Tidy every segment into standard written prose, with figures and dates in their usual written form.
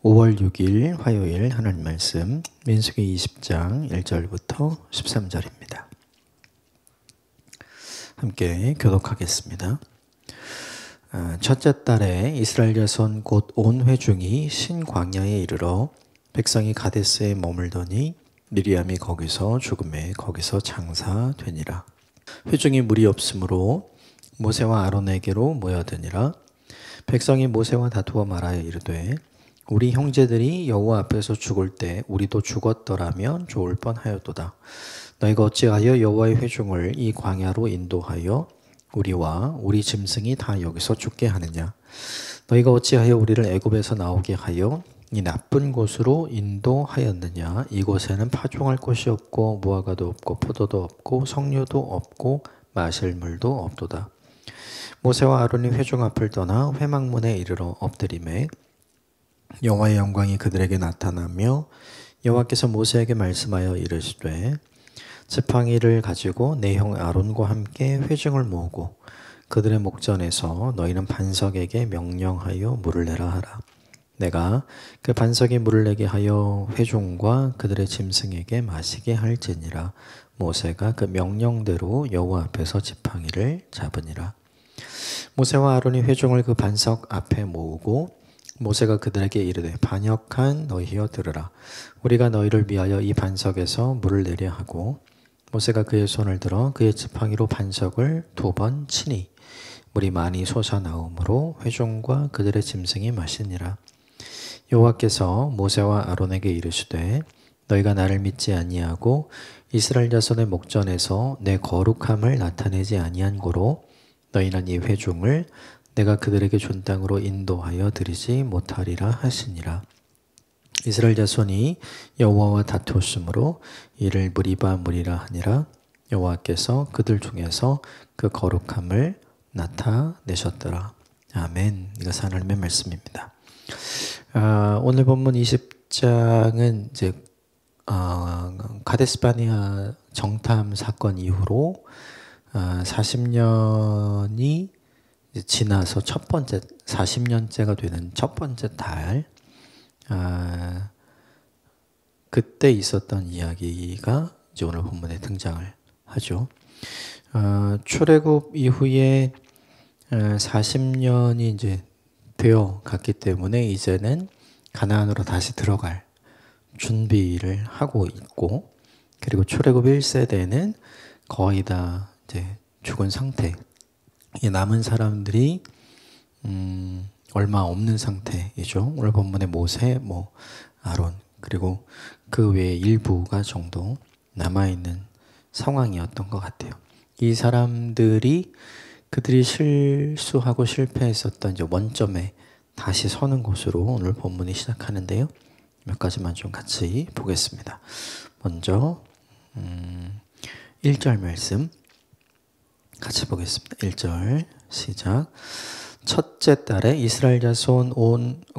5월 6일 화요일 하나님 말씀 민수기 20장 1절부터 13절입니다. 함께 교독하겠습니다. 첫째 달에 이스라엘 자손 곧 온 회중이 신광야에 이르러 백성이 가데스에 머물더니 미리암이 거기서 죽음에 거기서 장사되니라. 회중이 무리 없으므로 모세와 아론에게로 모여드니라. 백성이 모세와 다투어 말하여 이르되 우리 형제들이 여호와 앞에서 죽을 때 우리도 죽었더라면 좋을 뻔하였도다. 너희가 어찌하여 여호와의 회중을 이 광야로 인도하여 우리와 우리 짐승이 다 여기서 죽게 하느냐? 너희가 어찌하여 우리를 애굽에서 나오게 하여 이 나쁜 곳으로 인도하였느냐? 이곳에는 파종할 곳이 없고 무화과도 없고 포도도 없고 석류도 없고 마실 물도 없도다. 모세와 아론이 회중 앞을 떠나 회막문에 이르러 엎드리매 여호와의 영광이 그들에게 나타나며 여호와께서 모세에게 말씀하여 이르시되 지팡이를 가지고 내 형 아론과 함께 회중을 모으고 그들의 목전에서 너희는 반석에게 명령하여 물을 내라 하라. 내가 그 반석에 물을 내게 하여 회중과 그들의 짐승에게 마시게 할지니라. 모세가 그 명령대로 여호와 앞에서 지팡이를 잡으니라. 모세와 아론이 회중을 그 반석 앞에 모으고 모세가 그들에게 이르되 반역한 너희여 들으라. 우리가 너희를 위하여 이 반석에서 물을 내려 하고 모세가 그의 손을 들어 그의 지팡이로 반석을 2번 치니 물이 많이 솟아나오므로 회중과 그들의 짐승이 마시니라. 여호와께서 모세와 아론에게 이르시되 너희가 나를 믿지 아니하고 이스라엘 자손의 목전에서 내 거룩함을 나타내지 아니한 고로 너희는 이 회중을 내가 그들에게 준 땅으로 인도하여 드리지 못하리라 하시니라. 이스라엘 자손이 여호와와 다투었으므로 이를 무리바 무리라 하니라. 여호와께서 그들 중에서 그 거룩함을 나타내셨더라. 아멘. 이것은 하나님의 말씀입니다. 오늘 본문 20장은 이제 가데스바네아 정탐 사건 이후로 40년이 지나서 첫 번째 40년째가 되는 첫 번째 달 그때 있었던 이야기가 이제 오늘 본문에 등장을 하죠. 출애굽 이후에 40년이 이제 되어 갔기 때문에 이제는 가나안으로 다시 들어갈 준비를 하고 있고, 그리고 출애굽 1세대는 거의 다 이제 죽은 상태. 남은 사람들이 얼마 없는 상태이죠. 오늘 본문의 모세, 아론, 그리고 그 외에 일부가 정도 남아있는 상황이었던 것 같아요. 이 사람들이 그들이 실수하고 실패했었던 이제 원점에 다시 서는 곳으로 오늘 본문이 시작하는데요. 몇 가지만 좀 같이 보겠습니다. 먼저 1절 말씀 같이 보겠습니다. 1절 시작. 첫째 달에 이스라엘 자손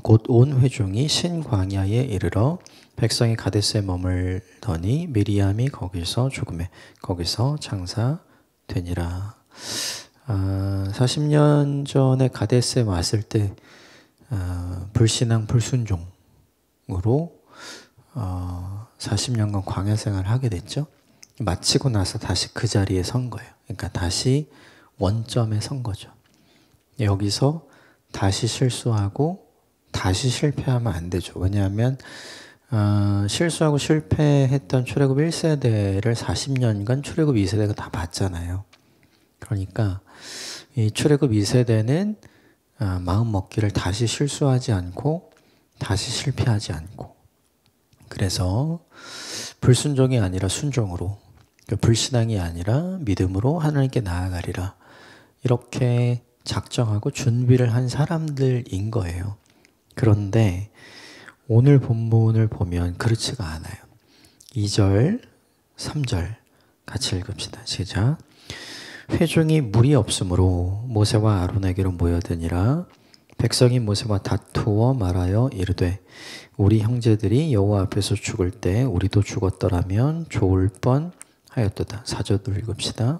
곧 온 회중이 신광야에 이르러 백성이 가데스에 머물더니 미리암이 거기서 죽음에 거기서 장사되니라. 40년 전에 가데스에 왔을 때 불신앙 불순종으로 40년간 광야 생활을 하게 됐죠. 마치고 나서 다시 그 자리에 선 거예요. 그러니까 다시 원점에 선 거죠. 여기서 다시 실수하고 다시 실패하면 안 되죠. 왜냐하면 실수하고 실패했던 출애굽 1세대를 40년간 출애굽 2세대가 다 봤잖아요. 그러니까 이 출애굽 2세대는 마음 먹기를 다시 실수하지 않고 다시 실패하지 않고, 그래서 불순종이 아니라 순종으로, 불신앙이 아니라 믿음으로 하나님께 나아가리라, 이렇게 작정하고 준비를 한 사람들인 거예요. 그런데 오늘 본문을 보면 그렇지가 않아요. 2절, 3절 같이 읽읍시다. 시작. 회중이 물이 없으므로 모세와 아론에게로 모여드니라. 백성이 모세와 다투어 말하여 이르되 우리 형제들이 여호와 앞에서 죽을 때 우리도 죽었더라면 좋을 뻔하였도다. 4절도 읽읍시다.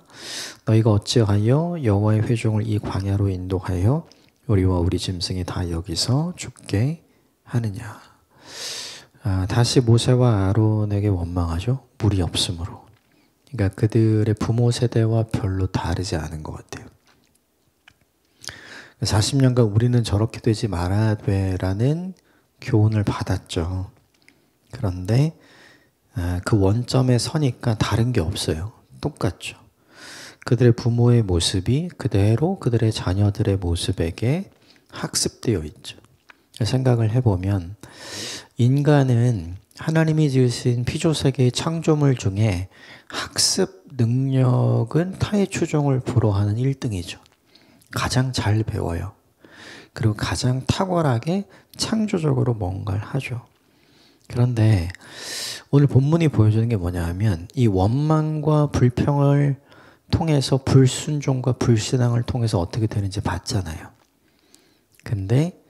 너희가 어찌하여 여호와의 회중을 이 광야로 인도하여 우리와 우리 짐승이 다 여기서 죽게 하느냐. 다시 모세와 아론에게 원망하죠. 물이 없으므로. 그러니까 그들의 부모 세대와 별로 다르지 않은 것 같아요. 40년간 우리는 저렇게 되지 말아야 돼라는 교훈을 받았죠. 그런데 그 원점에 서니까 다른 게 없어요. 똑같죠. 그들의 부모의 모습이 그대로 그들의 자녀들의 모습에게 학습되어 있죠. 생각을 해보면 인간은 하나님이 지으신 피조세계의 창조물 중에 학습 능력은 타의 추종을 불허하는 1등이죠. 가장 잘 배워요. 그리고 가장 탁월하게 창조적으로 뭔가를 하죠. 그런데 오늘 본문이 보여주는 게 뭐냐 하면 이 원망과 불평을 통해서 불순종과 불신앙을 통해서 어떻게 되는지 봤잖아요. 근데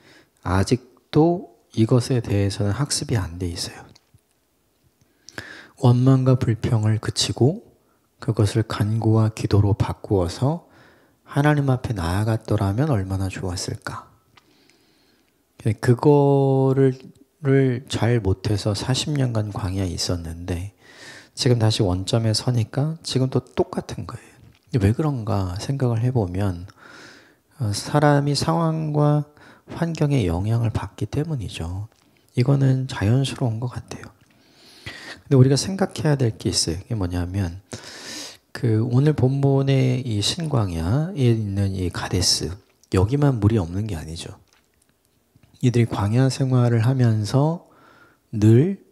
아직도 이것에 대해서는 학습이 안 돼 있어요. 원망과 불평을 그치고 그것을 간구와 기도로 바꾸어서 하나님 앞에 나아갔더라면 얼마나 좋았을까. 그거를 잘 못해서 40년간 광야에 있었는데 지금 다시 원점에 서니까 지금 또 똑같은 거예요. 왜 그런가 생각을 해보면 사람이 상황과 환경에 영향을 받기 때문이죠. 이거는 자연스러운 것 같아요. 근데 우리가 생각해야 될 게 있어요. 이게 뭐냐면 오늘 본문의 이 신광야에 있는 이 가데스 여기만 물이 없는 게 아니죠. 이들이 광야 생활을 하면서 늘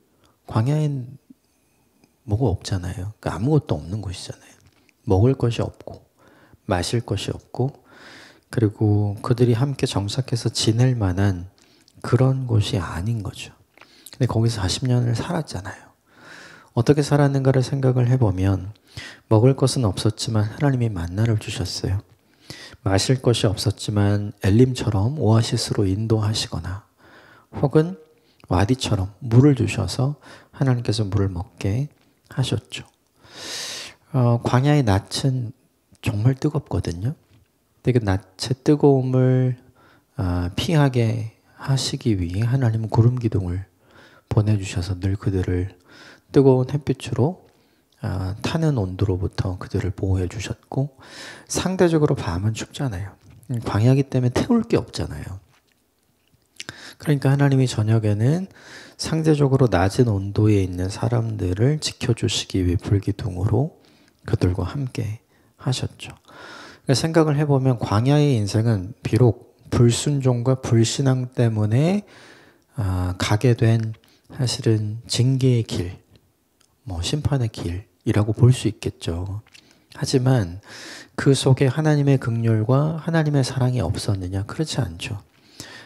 광야엔 뭐가 없잖아요. 그러니까 아무것도 없는 곳이잖아요. 먹을 것이 없고 마실 것이 없고 그리고 그들이 함께 정착해서 지낼 만한 그런 곳이 아닌 거죠. 근데 거기서 40년을 살았잖아요. 어떻게 살았는가를 생각을 해보면 먹을 것은 없었지만 하나님이 만나를 주셨어요. 마실 것이 없었지만 엘림처럼 오아시스로 인도하시거나 혹은 와디처럼 물을 주셔서 하나님께서 물을 먹게 하셨죠. 광야의 낯은 정말 뜨겁거든요. 근데 그 낯의 뜨거움을 피하게 하시기 위해 하나님은 구름 기둥을 보내주셔서 늘 그들을 뜨거운 햇빛으로 타는 온도로부터 그들을 보호해 주셨고 상대적으로 밤은 춥잖아요. 광야이기 때문에 태울 게 없잖아요. 그러니까 하나님이 저녁에는 상대적으로 낮은 온도에 있는 사람들을 지켜주시기 위해 불기둥으로 그들과 함께 하셨죠. 그러니까 생각을 해보면 광야의 인생은 비록 불순종과 불신앙 때문에 가게 된 사실은 징계의 길, 심판의 길이라고 볼 수 있겠죠. 하지만 그 속에 하나님의 긍휼과 하나님의 사랑이 없었느냐? 그렇지 않죠.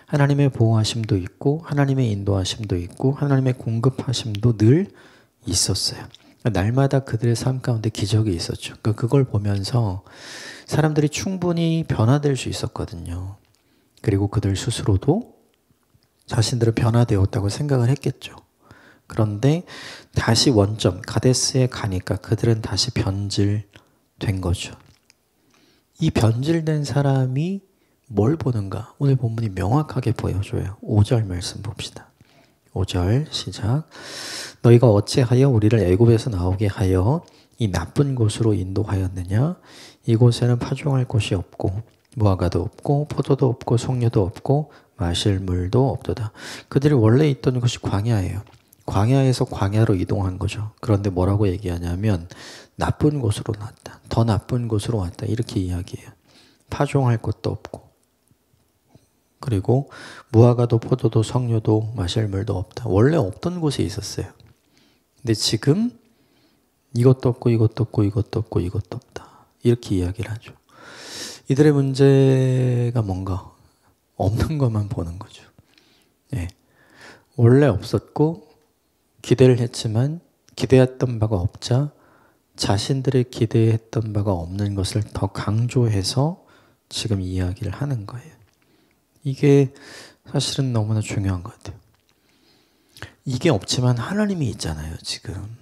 하나님의 보호하심도 있고 하나님의 인도하심도 있고 하나님의 공급하심도 늘 있었어요. 날마다 그들의 삶 가운데 기적이 있었죠. 그걸 보면서 사람들이 충분히 변화될 수 있었거든요. 그리고 그들 스스로도 자신들은 변화되었다고 생각을 했겠죠. 그런데 다시 원점 가데스에 가니까 그들은 다시 변질된 거죠. 이 변질된 사람이 뭘 보는가? 오늘 본문이 명확하게 보여줘요. 5절 말씀 봅시다. 5절 시작. 너희가 어찌하여 우리를 애굽에서 나오게 하여 이 나쁜 곳으로 인도하였느냐? 이곳에는 파종할 곳이 없고 무화과도 없고 포도도 없고 송류도 없고 마실 물도 없도다. 그들이 원래 있던 곳이 광야예요. 광야에서 광야로 이동한 거죠. 그런데 뭐라고 얘기하냐면 나쁜 곳으로 왔다. 더 나쁜 곳으로 왔다. 이렇게 이야기해요. 파종할 곳도 없고 그리고 무화과도 포도도 석류도 마실 물도 없다. 원래 없던 곳에 있었어요. 근데 지금 이것도 없고 이것도 없고 이것도 없고 이것도 없다. 이렇게 이야기를 하죠. 이들의 문제가 뭔가 없는 것만 보는 거죠. 예. 원래 없었고 기대를 했지만 기대했던 바가 없자 자신들의 기대했던 바가 없는 것을 더 강조해서 지금 이야기를 하는 거예요. 이게 사실은 너무나 중요한 것 같아요. 이게 없지만 하나님이 있잖아요, 지금.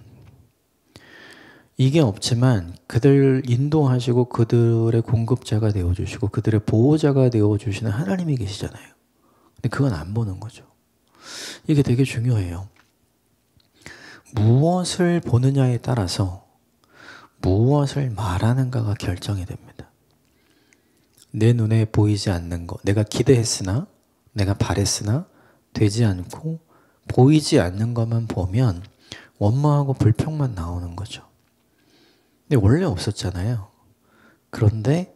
이게 없지만 그들 인도하시고 그들의 공급자가 되어주시고 그들의 보호자가 되어주시는 하나님이 계시잖아요. 근데 그건 안 보는 거죠. 이게 되게 중요해요. 무엇을 보느냐에 따라서 무엇을 말하는가가 결정이 됩니다. 내 눈에 보이지 않는 것, 내가 기대했으나 내가 바랬으나 되지 않고 보이지 않는 것만 보면 원망하고 불평만 나오는 거죠. 근데 원래 없었잖아요. 그런데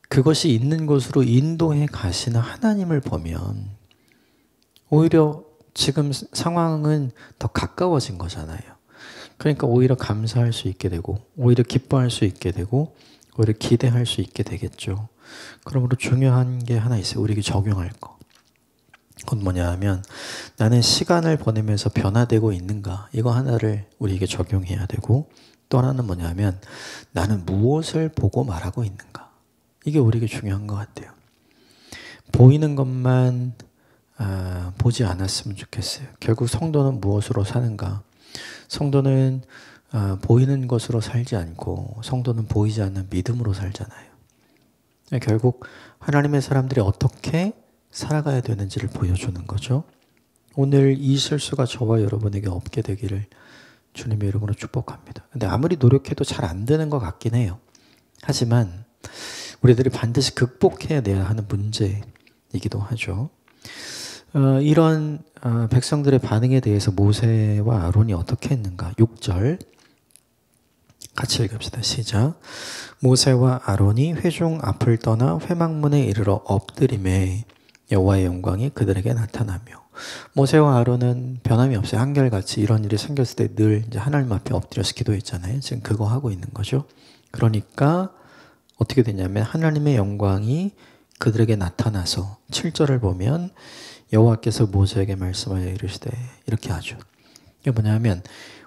그것이 있는 곳으로 인도해 가시는 하나님을 보면 오히려 지금 상황은 더 가까워진 거잖아요. 그러니까 오히려 감사할 수 있게 되고 오히려 기뻐할 수 있게 되고 오히려 기대할 수 있게 되겠죠. 그러므로 중요한 게 하나 있어요. 우리에게 적용할 거. 그건 뭐냐 하면 나는 시간을 보내면서 변화되고 있는가, 이거 하나를 우리에게 적용해야 되고, 또 하나는 뭐냐 하면 나는 무엇을 보고 말하고 있는가, 이게 우리에게 중요한 것 같아요. 보이는 것만 보지 않았으면 좋겠어요. 결국 성도는 무엇으로 사는가? 성도는 보이는 것으로 살지 않고 성도는 보이지 않는 믿음으로 살잖아요. 결국 하나님의 사람들이 어떻게 살아가야 되는지를 보여주는 거죠. 오늘 이 실수가 저와 여러분에게 없게 되기를 주님의 이름으로 축복합니다. 근데 아무리 노력해도 잘 안 되는 것 같긴 해요. 하지만 우리들이 반드시 극복해야 하는 문제이기도 하죠. 이런 백성들의 반응에 대해서 모세와 아론이 어떻게 했는가? 6절 같이 읽읍시다. 시작. 모세와 아론이 회중 앞을 떠나 회막문에 이르러 엎드림에 여호와의 영광이 그들에게 나타나며, 모세와 아론은 변함이 없어요. 한결같이 이런 일이 생겼을 때 늘 이제 하나님 앞에 엎드려서 기도했잖아요. 지금 그거 하고 있는 거죠. 그러니까 어떻게 되냐면 하나님의 영광이 그들에게 나타나서 7절을 보면 여호와께서 모세에게 말씀하여 이르시되, 이렇게 하죠. 이게 뭐냐면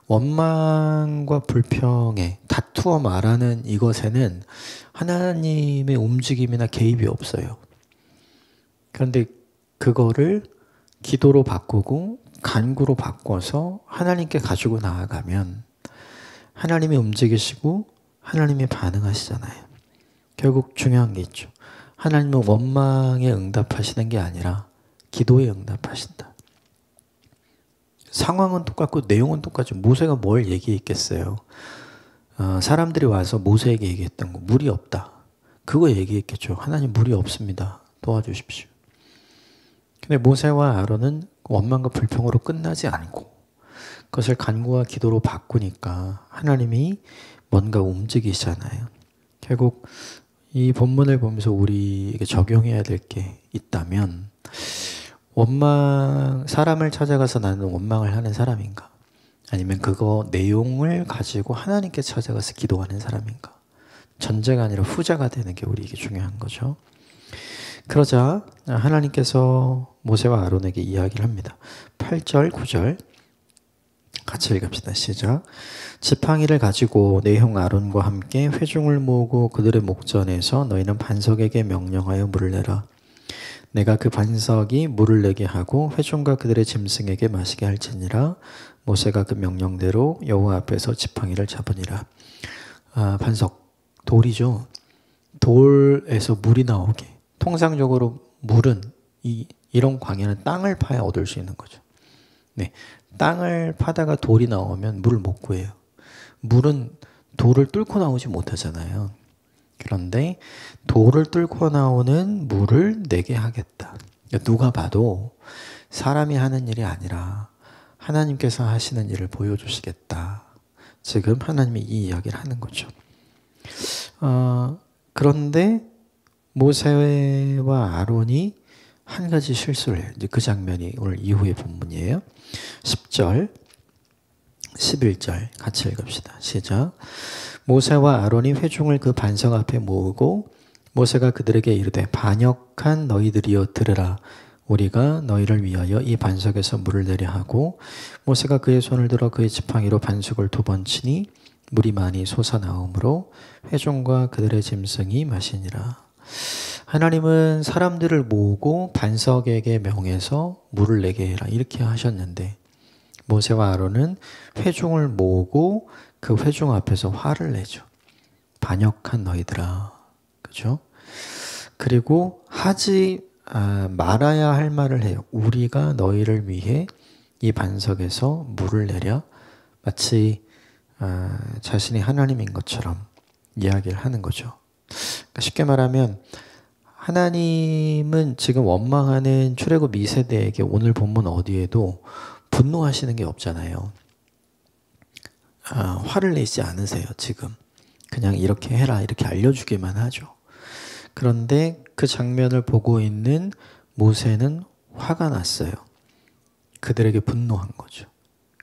원망과 불평에 다투어 말하는 이것에는 하나님의 움직임이나 개입이 없어요. 그런데 그거를 기도로 바꾸고 간구로 바꿔서 하나님께 가지고 나아가면 하나님이 움직이시고 하나님이 반응하시잖아요. 결국 중요한 게 있죠. 하나님은 원망에 응답하시는 게 아니라 기도에 응답하신다. 상황은 똑같고 내용은 똑같죠. 모세가 뭘 얘기했겠어요. 사람들이 와서 모세에게 얘기했던 거, 물이 없다. 그거 얘기했겠죠. 하나님 물이 없습니다. 도와주십시오. 근데 모세와 아론은 원망과 불평으로 끝나지 않고 그것을 간구와 기도로 바꾸니까 하나님이 뭔가 움직이시잖아요. 결국 이 본문을 보면서 우리에게 적용해야 될 게 있다면, 사람을 찾아가서 나는 원망을 하는 사람인가? 아니면 그거 내용을 가지고 하나님께 찾아가서 기도하는 사람인가? 전제가 아니라 후자가 되는 게 우리에게 중요한 거죠. 그러자 하나님께서 모세와 아론에게 이야기를 합니다. 8절, 9절 같이 읽읍시다. 시작. 지팡이를 가지고 내 형 아론과 함께 회중을 모으고 그들의 목전에서 너희는 반석에게 명령하여 물을 내라. 내가 그 반석이 물을 내게 하고 회중과 그들의 짐승에게 마시게 할지니라. 모세가 그 명령대로 여호와 앞에서 지팡이를 잡으니라. 반석, 돌이죠. 돌에서 물이 나오게. 통상적으로 물은 이런 광야는 땅을 파야 얻을 수 있는 거죠. 네, 땅을 파다가 돌이 나오면 물을 못 구해요. 물은 돌을 뚫고 나오지 못하잖아요. 그런데 돌을 뚫고 나오는 물을 내게 하겠다. 누가 봐도 사람이 하는 일이 아니라 하나님께서 하시는 일을 보여주시겠다. 지금 하나님이 이 이야기를 하는 거죠. 그런데 모세와 아론이 한 가지 실수를 해요. 이제 그 장면이 오늘 이후의 본문이에요. 10절, 11절 같이 읽읍시다. 시작. 모세와 아론이 회중을 그 반석 앞에 모으고 모세가 그들에게 이르되, 반역한 너희들이여 들으라. 우리가 너희를 위하여 이 반석에서 물을 내려 하고, 모세가 그의 손을 들어 그의 지팡이로 반석을 2번 치니 물이 많이 솟아나오므로 회중과 그들의 짐승이 마시니라. 하나님은 사람들을 모으고 반석에게 명해서 물을 내게 해라 이렇게 하셨는데, 모세와 아론은 회중을 모으고 그 회중 앞에서 화를 내죠. 반역한 너희들아. 그죠? 그리고 하지 말아야 할 말을 해요. 우리가 너희를 위해 이 반석에서 물을 내랴. 마치 자신이 하나님인 것처럼 이야기를 하는 거죠. 그러니까 쉽게 말하면 하나님은 지금 원망하는 출애굽 2세대에게 오늘 본문 어디에도 분노하시는 게 없잖아요. 화를 내지 않으세요, 지금. 그냥 이렇게 해라, 이렇게 알려주기만 하죠. 그런데 그 장면을 보고 있는 모세는 화가 났어요. 그들에게 분노한 거죠.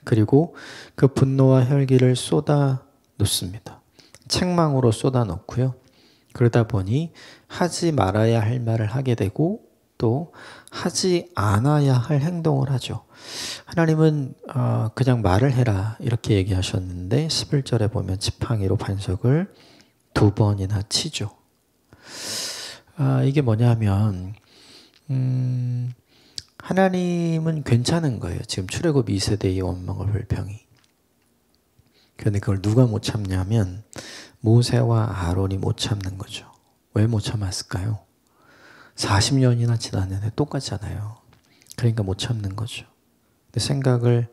그리고 그 분노와 혈기를 쏟아 놓습니다. 책망으로 쏟아 놓고요. 그러다 보니 하지 말아야 할 말을 하게 되고 또 하지 않아야 할 행동을 하죠. 하나님은 그냥 말을 해라 이렇게 얘기하셨는데 11절에 보면 지팡이로 반석을 2번이나 치죠. 이게 뭐냐면 하나님은 괜찮은 거예요. 지금 출애굽 2세대의 원망과 불평이. 그런데 그걸 누가 못 참냐면 모세와 아론이 못 참는 거죠. 왜 못 참았을까요? 40년이나 지났는데 똑같잖아요. 그러니까 못 참는 거죠. 근데 생각을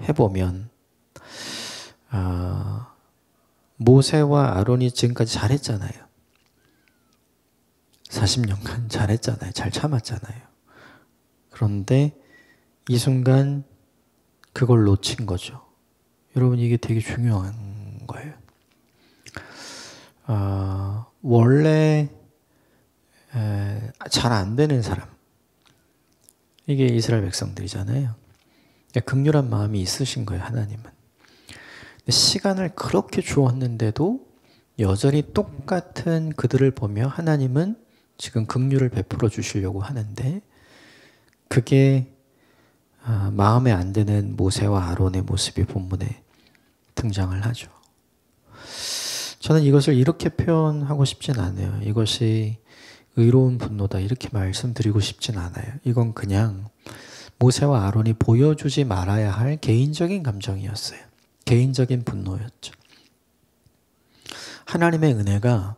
해보면 모세와 아론이 지금까지 잘했잖아요. 40년간 잘했잖아요. 잘 참았잖아요. 그런데 이 순간 그걸 놓친 거죠. 여러분 이게 되게 중요한 거예요. 원래 잘 안 되는 사람, 이게 이스라엘 백성들이잖아요. 긍휼한 마음이 있으신 거예요, 하나님은. 시간을 그렇게 주었는데도 여전히 똑같은 그들을 보며 하나님은 지금 긍휼을 베풀어 주시려고 하는데 그게 마음에 안 드는 모세와 아론의 모습이 본문에 등장을 하죠. 저는 이것을 이렇게 표현하고 싶진 않아요. 이것이 의로운 분노다 이렇게 말씀드리고 싶진 않아요. 이건 그냥 모세와 아론이 보여주지 말아야 할 개인적인 감정이었어요. 개인적인 분노였죠. 하나님의 은혜가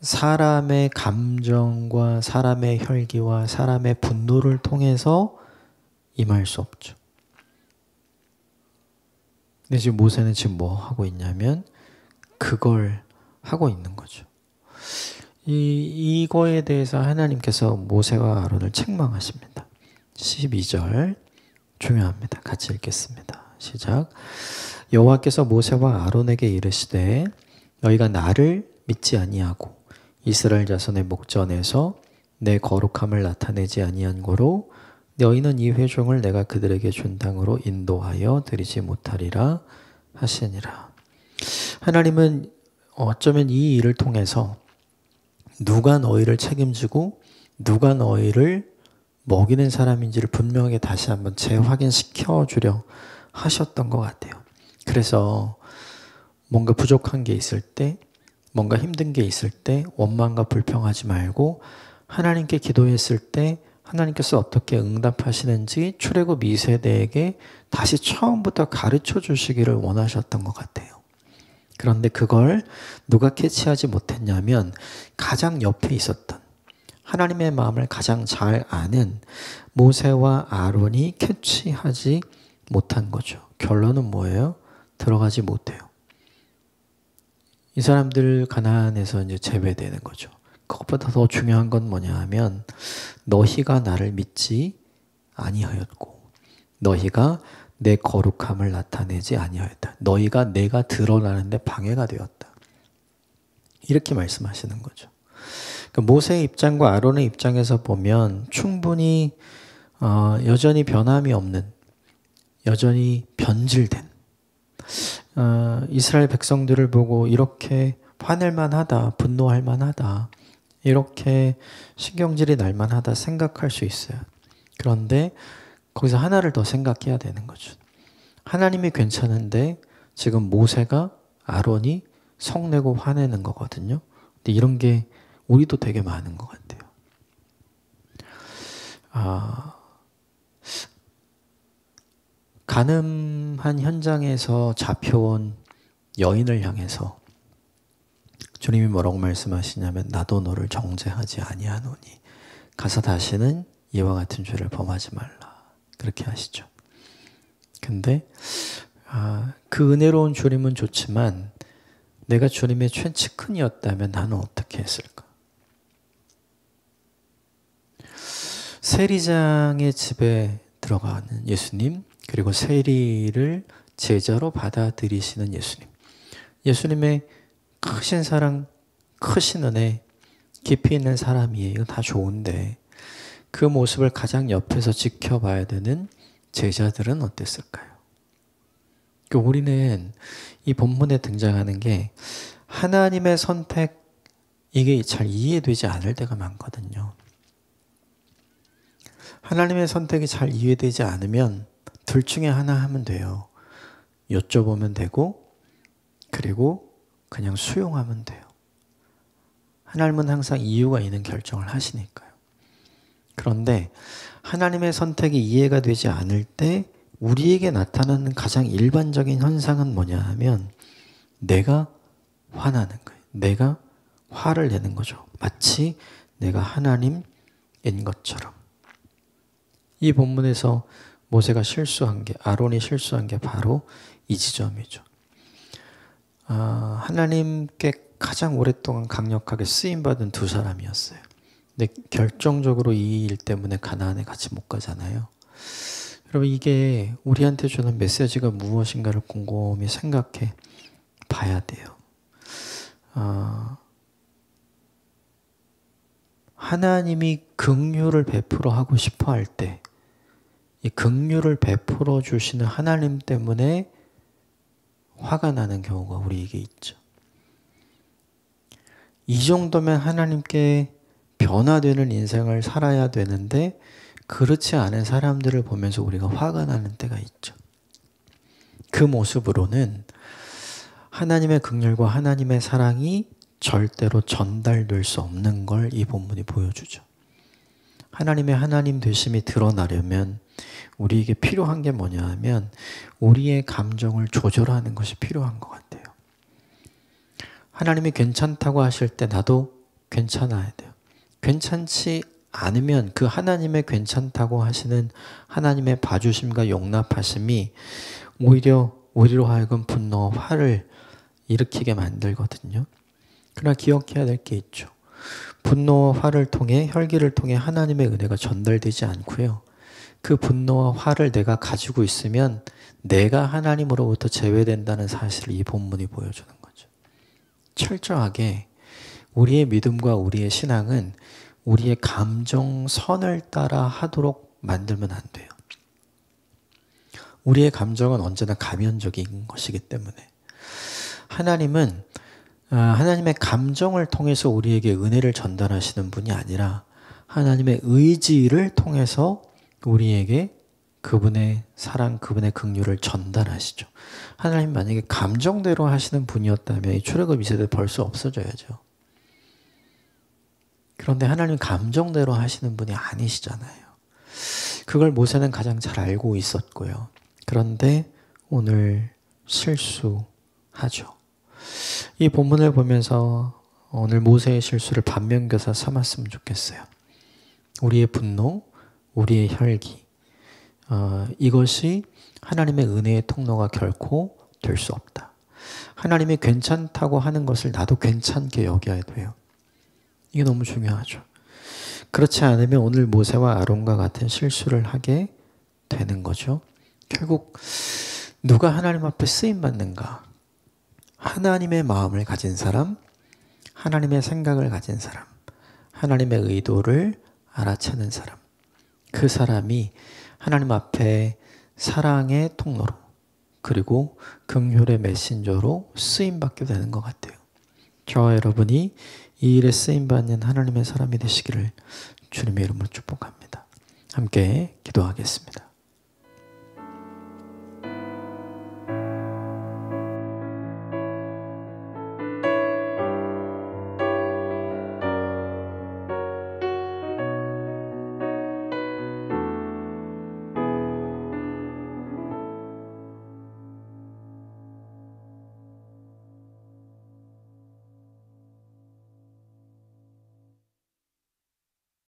사람의 감정과 사람의 혈기와 사람의 분노를 통해서 임할 수 없죠. 근데 지금 모세는 지금 뭐 하고 있냐면 그걸 하고 있는 거죠. 이거에 대해서 하나님께서 모세와 아론을 책망하십니다. 12절 중요합니다. 같이 읽겠습니다. 시작. 여호와께서 모세와 아론에게 이르시되 너희가 나를 믿지 아니하고 이스라엘 자손의 목전에서 내 거룩함을 나타내지 아니한 고로 너희는 이 회중을 내가 그들에게 준 땅으로 인도하여 드리지 못하리라 하시니라. 하나님은 어쩌면 이 일을 통해서 누가 너희를 책임지고 누가 너희를 먹이는 사람인지를 분명하게 다시 한번 재확인시켜 주려 하셨던 것 같아요. 그래서 뭔가 부족한 게 있을 때, 뭔가 힘든 게 있을 때 원망과 불평하지 말고 하나님께 기도했을 때 하나님께서 어떻게 응답하시는지 출애굽 2세대에게 다시 처음부터 가르쳐 주시기를 원하셨던 것 같아요. 그런데 그걸 누가 캐치하지 못했냐면 가장 옆에 있었던 하나님의 마음을 가장 잘 아는 모세와 아론이 캐치하지 못한 거죠. 결론은 뭐예요? 들어가지 못해요. 이 사람들 가나안에서 이제 제외되는 거죠. 그것보다 더 중요한 건 뭐냐 하면 너희가 나를 믿지 아니하였고 너희가 내 거룩함을 나타내지 아니하였다. 너희가 내가 드러나는데 방해가 되었다. 이렇게 말씀하시는 거죠. 그러니까 모세의 입장과 아론의 입장에서 보면 충분히 여전히 변함이 없는, 여전히 변질된 이스라엘 백성들을 보고 이렇게 화낼 만하다, 분노할 만하다, 이렇게 신경질이 날 만하다 생각할 수 있어요. 그런데 거기서 하나를 더 생각해야 되는 거죠. 하나님이 괜찮은데 지금 모세가 아론이 성내고 화내는 거거든요. 근데 이런 게 우리도 되게 많은 것 같아요. 가늠한 현장에서 잡혀온 여인을 향해서 주님이 뭐라고 말씀하시냐면 나도 너를 정죄하지 아니하노니 가서 다시는 이와 같은 죄를 범하지 말라. 그렇게 하시죠. 근데 그 은혜로운 주님은 좋지만 내가 주님의 최측근이었다면 나는 어떻게 했을까? 세리장의 집에 들어가는 예수님, 그리고 세리를 제자로 받아들이시는 예수님. 예수님의 크신 사랑, 크신 은혜, 깊이 있는 사람이에요. 이거 다 좋은데 그 모습을 가장 옆에서 지켜봐야 되는 제자들은 어땠을까요? 우리는 이 본문에 등장하는 게 하나님의 선택, 이게 잘 이해되지 않을 때가 많거든요. 하나님의 선택이 잘 이해되지 않으면 둘 중에 하나 하면 돼요. 여쭤보면 되고 그리고 그냥 수용하면 돼요. 하나님은 항상 이유가 있는 결정을 하시니까요. 그런데 하나님의 선택이 이해가 되지 않을 때 우리에게 나타나는 가장 일반적인 현상은 뭐냐 하면 내가 화나는 거예요. 내가 화를 내는 거죠. 마치 내가 하나님인 것처럼. 이 본문에서 모세가 실수한 게, 아론이 실수한 게 바로 이 지점이죠. 하나님께 가장 오랫동안 강력하게 쓰임받은 두 사람이었어요. 근데 결정적으로 이 일 때문에 가나안에 같이 못 가잖아요. 여러분, 이게 우리한테 주는 메시지가 무엇인가를 곰곰이 생각해 봐야 돼요. 하나님이 긍휼을 베풀어 하고 싶어 할 때 이 긍휼을 베풀어 주시는 하나님 때문에 화가 나는 경우가 우리에게 있죠. 이 정도면 하나님께 변화되는 인생을 살아야 되는데 그렇지 않은 사람들을 보면서 우리가 화가 나는 때가 있죠. 그 모습으로는 하나님의 긍휼과 하나님의 사랑이 절대로 전달될 수 없는 걸 이 본문이 보여주죠. 하나님의 하나님 되심이 드러나려면 우리에게 필요한 게 뭐냐 하면 우리의 감정을 조절하는 것이 필요한 것 같아요. 하나님이 괜찮다고 하실 때 나도 괜찮아야 돼요. 괜찮지 않으면 그 하나님의 괜찮다고 하시는 하나님의 봐주심과 용납하심이 오히려 하여금 분노와 화를 일으키게 만들거든요. 그러나 기억해야 될 게 있죠. 분노와 화를 통해, 혈기를 통해 하나님의 은혜가 전달되지 않고요. 그 분노와 화를 내가 가지고 있으면 내가 하나님으로부터 제외된다는 사실을 이 본문이 보여주는 거죠. 철저하게 우리의 믿음과 우리의 신앙은 우리의 감정선을 따라 하도록 만들면 안 돼요. 우리의 감정은 언제나 가면적인 것이기 때문에 하나님은 하나님의 감정을 통해서 우리에게 은혜를 전달하시는 분이 아니라 하나님의 의지를 통해서 우리에게 그분의 사랑, 그분의 긍휼을 전달하시죠. 하나님 만약에 감정대로 하시는 분이었다면 이 출애굽 2세대 벌써 없어져야죠. 그런데 하나님 감정대로 하시는 분이 아니시잖아요. 그걸 모세는 가장 잘 알고 있었고요. 그런데 오늘 실수하죠. 이 본문을 보면서 오늘 모세의 실수를 반면교사 삼았으면 좋겠어요. 우리의 분노, 우리의 혈기, 이것이 하나님의 은혜의 통로가 결코 될 수 없다. 하나님이 괜찮다고 하는 것을 나도 괜찮게 여겨야 돼요. 이게 너무 중요하죠. 그렇지 않으면 오늘 모세와 아론과 같은 실수를 하게 되는 거죠. 결국 누가 하나님 앞에 쓰임받는가? 하나님의 마음을 가진 사람, 하나님의 생각을 가진 사람, 하나님의 의도를 알아채는 사람, 그 사람이 하나님 앞에 사랑의 통로로 그리고 긍휼의 메신저로 쓰임받게 되는 것 같아요. 저와 여러분이 이 일에 쓰임받는 하나님의 사람이 되시기를 주님의 이름으로 축복합니다. 함께 기도하겠습니다.